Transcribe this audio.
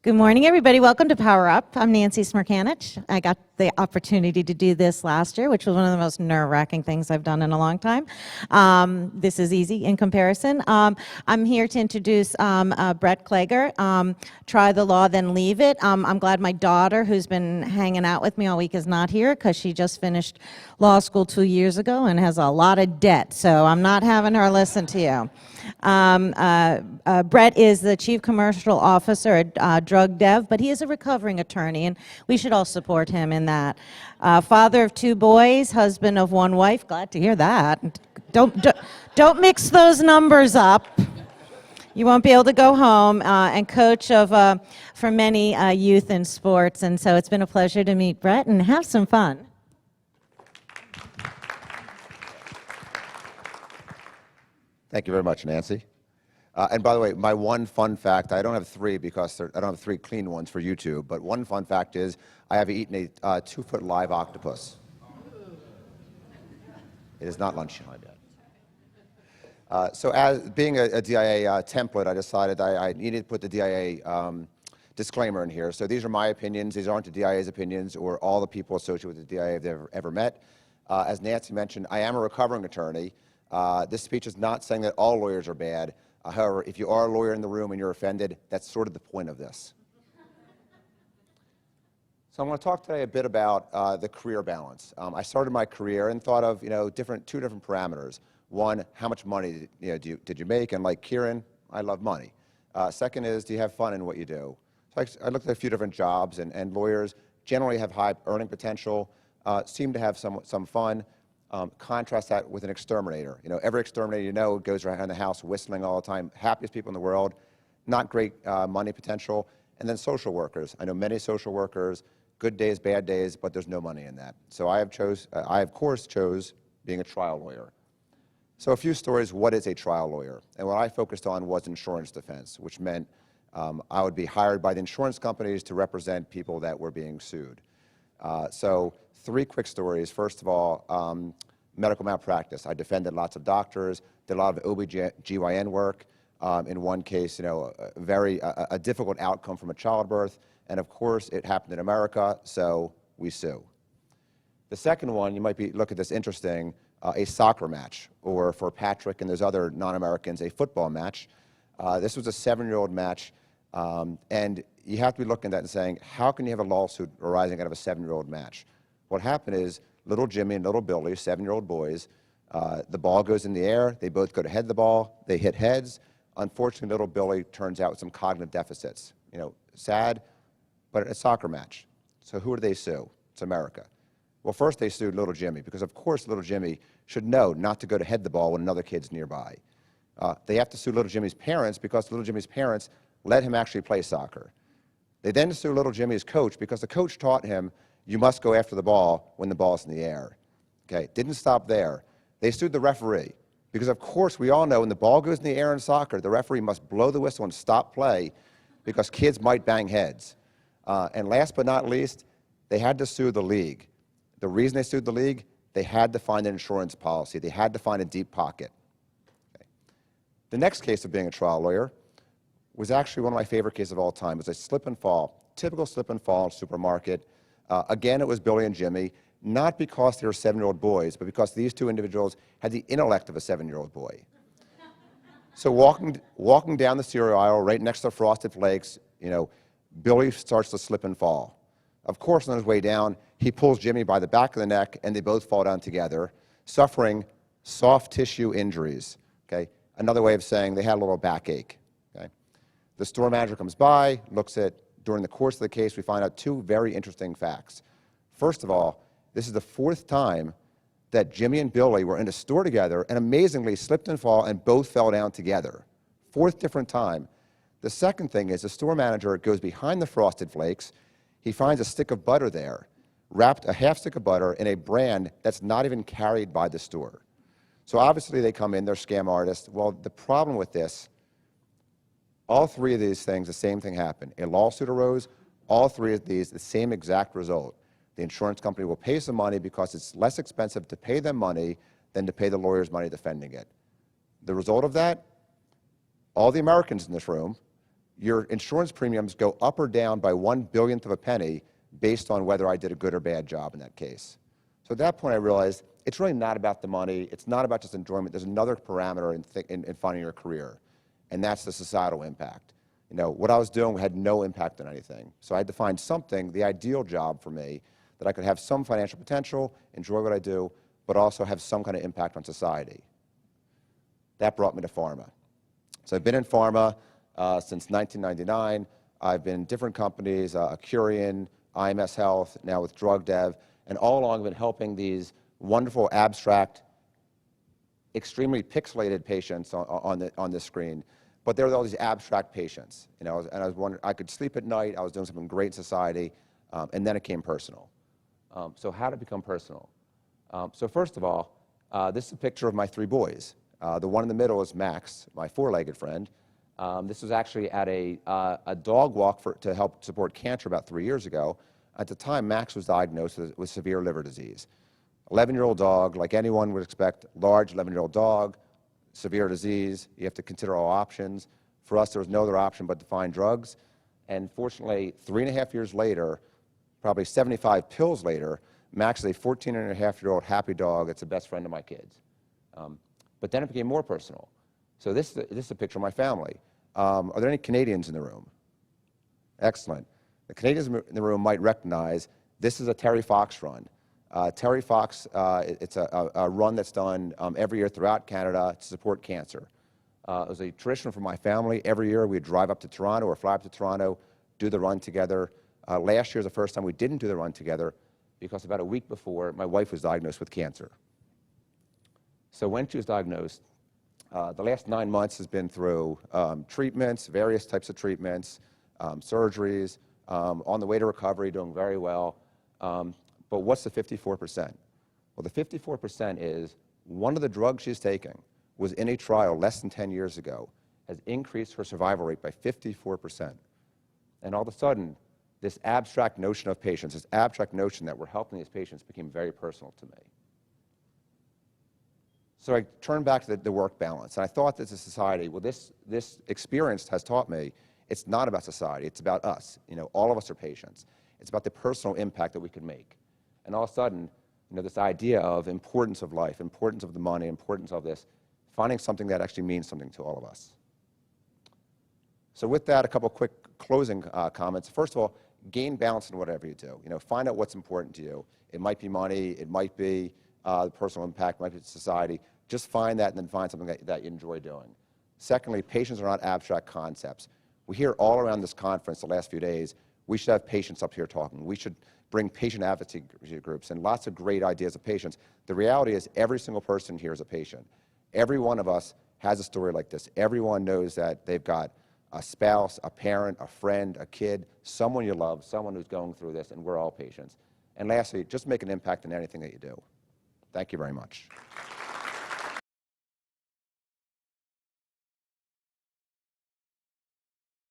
Good morning, everybody. Welcome to Power Up. I'm Nancy Smirkanich. I got the opportunity to do this last year, which was one of the most nerve-wracking things I've done in a long time. This is easy in comparison. I'm here to introduce Brett Kleger. Try the law, then leave it. I'm glad my daughter, who's been hanging out with me all week, is not here because she just finished law school 2 years ago and has a lot of debt. So I'm not having her listen to you. Brett is the Chief Commercial Officer at DrugDev, but he is a recovering attorney, and we should all support him in that. Father of 2 boys, husband of 1 wife. Glad to hear that. Don't mix those numbers up. You won't be able to go home. And coach of for many youth in sports, and so it's been a pleasure to meet Brett and have some fun. Thank you very much, Nancy. And by the way, my one fun fact, I don't have 3 because I don't have 3 clean ones for YouTube, but one fun fact is I have eaten a 2-foot live octopus. It is not lunchtime yet. So as being a DIA template, I decided I needed to put the DIA disclaimer in here. So these are my opinions. These aren't the DIA's opinions or all the people associated with the DIA they've ever met. As Nancy mentioned, I am a recovering attorney. This speech is not saying that all lawyers are bad. However, if you are a lawyer in the room and you're offended, that's sort of the point of this. So I want to talk today a bit about the career balance. I started my career and thought of 2 different parameters. One, how much money did you make? And like Kieran, I love money. Second is, do you have fun in what you do? So I looked at a few different jobs, and lawyers generally have high earning potential, seem to have some fun. Contrast that with an exterminator. Every exterminator goes around the house whistling all the time, happiest people in the world, not great money potential. And then social workers. I know many social workers, good days, bad days, but there's no money in that. So I of course chose being a trial lawyer. So a few stories, what is a trial lawyer? And what I focused on was insurance defense, which meant I would be hired by the insurance companies to represent people that were being sued. So 3 quick stories. First of all, medical malpractice. I defended lots of doctors, did a lot of OB/GYN work. In one case, a difficult outcome from a childbirth. And of course, it happened in America, so we sue. The second one, you might look at this interesting, a soccer match, or for Patrick and those other non-Americans, a football match. This was a 7-year-old match, and you have to be looking at that and saying, how can you have a lawsuit arising out of a 7-year-old match? What happened is little Jimmy and little Billy, 7-year-old boys, the ball goes in the air, they both go to head the ball, they hit heads. Unfortunately, little Billy turns out with some cognitive deficits. Sad, but a soccer match. So who do they sue? It's America. Well, first they sued little Jimmy, because of course little Jimmy should know not to go to head the ball when another kid's nearby. They have to sue little Jimmy's parents because little Jimmy's parents let him actually play soccer. They then sue little Jimmy's coach because the coach taught him you must go after the ball when the ball's in the air. Okay, didn't stop there. They sued the referee because, of course, we all know when the ball goes in the air in soccer, the referee must blow the whistle and stop play because kids might bang heads. And last but not least, they had to sue the league. The reason they sued the league, they had to find an insurance policy. They had to find a deep pocket. Okay. The next case of being a trial lawyer was actually one of my favorite cases of all time. It was a slip and fall, typical slip and fall in a supermarket. Again, it was Billy and Jimmy, not because they were 7-year-old boys, but because these 2 individuals had the intellect of a 7-year-old boy. So walking down the cereal aisle right next to Frosted Flakes, Billy starts to slip and fall. Of course, on his way down, he pulls Jimmy by the back of the neck, and they both fall down together, suffering soft tissue injuries. Okay? Another way of saying they had a little backache. Okay? The store manager comes by, looks at. During the course of the case, we find out 2 very interesting facts. First of all, this is the 4th time that Jimmy and Billy were in a store together and amazingly slipped and fell and both fell down together. 4th different time. The second thing is the store manager goes behind the Frosted Flakes. He finds a stick of butter there, wrapped a half stick of butter in a brand that's not even carried by the store. So obviously they come in, they're scam artists. Well, the problem with this, all 3 of these things, the same thing happened. A lawsuit arose, all 3 of these, the same exact result. The insurance company will pay some money because it's less expensive to pay them money than to pay the lawyers money defending it. The result of that, all the Americans in this room, your insurance premiums go up or down by 1/1,000,000th of a penny based on whether I did a good or bad job in that case. So at that point, I realized it's really not about the money. It's not about just enjoyment. There's another parameter in finding your career, and that's the societal impact. You know, what I was doing had no impact on anything. So I had to find something, the ideal job for me, that I could have some financial potential, enjoy what I do, but also have some kind of impact on society. That brought me to pharma. So I've been in pharma since 1999. I've been in different companies, Curian, IMS Health, now with DrugDev, and all along I've been helping these wonderful, abstract, extremely pixelated patients on the screen. But there were all these abstract patients, you know, and I was wondering, I could sleep at night, I was doing something great in society, and then it came personal. So how did it become personal? So first of all, this is a picture of my 3 boys. The one in the middle is Max, my 4-legged friend. This was actually at a dog walk to help support cancer about 3 years ago. At the time, Max was diagnosed with severe liver disease. 11-year-old dog, like anyone would expect, large 11-year-old dog, severe disease, you have to consider all options. For us, there was no other option but to find drugs. And fortunately, 3.5 years later, probably 75 pills later, Max is a 14-and-a-half-year-old happy dog. It's the best friend of my kids. But then it became more personal. So this is a picture of my family. Are there any Canadians in the room? Excellent. The Canadians in the room might recognize this is a Terry Fox run. Terry Fox, it's a run that's done every year throughout Canada to support cancer. It was a tradition for my family. Every year we'd drive up to Toronto or fly up to Toronto, do the run together. Last year was the first time we didn't do the run together because about a week before, my wife was diagnosed with cancer. So when she was diagnosed, the last 9 months has been through treatments, various types of treatments, surgeries, on the way to recovery, doing very well. But what's the 54%? Well, the 54% is one of the drugs she's taking was in a trial less than 10 years ago, has increased her survival rate by 54%. And all of a sudden, this abstract notion of patients, this abstract notion that we're helping these patients became very personal to me. So I turned back to the work balance, and I thought that as a society, well, this experience has taught me it's not about society, it's about us. You know, all of us are patients. It's about the personal impact that we can make. And all of a sudden, you know, this idea of importance of life, importance of the money, importance of this, finding something that actually means something to all of us. So with that, a couple quick closing comments. First of all, gain balance in whatever you do. You know, find out what's important to you. It might be money, it might be the personal impact, it might be society. Just find that and then find something that you enjoy doing. Secondly, patients are not abstract concepts. We hear all around this conference the last few days, we should have patients up here talking. We should bring patient advocacy groups and lots of great ideas of patients. The reality is every single person here is a patient. Every one of us has a story like this. Everyone knows that they've got a spouse, a parent, a friend, a kid, someone you love, someone who's going through this, and we're all patients. And lastly, just make an impact in anything that you do. Thank you very much.